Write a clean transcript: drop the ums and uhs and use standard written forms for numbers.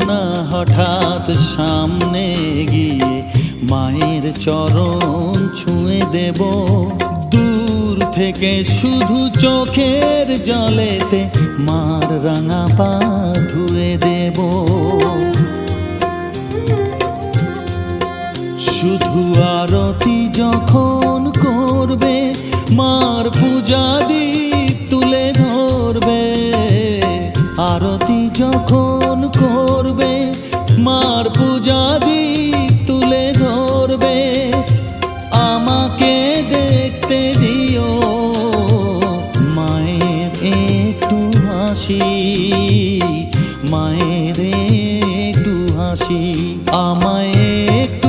না হঠাৎ সামনে গিয়ে মায়ের চরণ ছুঁয়ে দেব। দূর থেকে শুধু চোখের জলেতে মার রাঙা পা ধুয়ে দেব। শুধু আরতি যখন করবে মার পূজা দীপ তুলে ধরবে। আরতি যখন করবে মার পূজা দীপ তুলে ধরবে। আমাকে দেখতে দিও মায়ের একটু হাসি, মায়ের একটু হাসি, আমায় একটু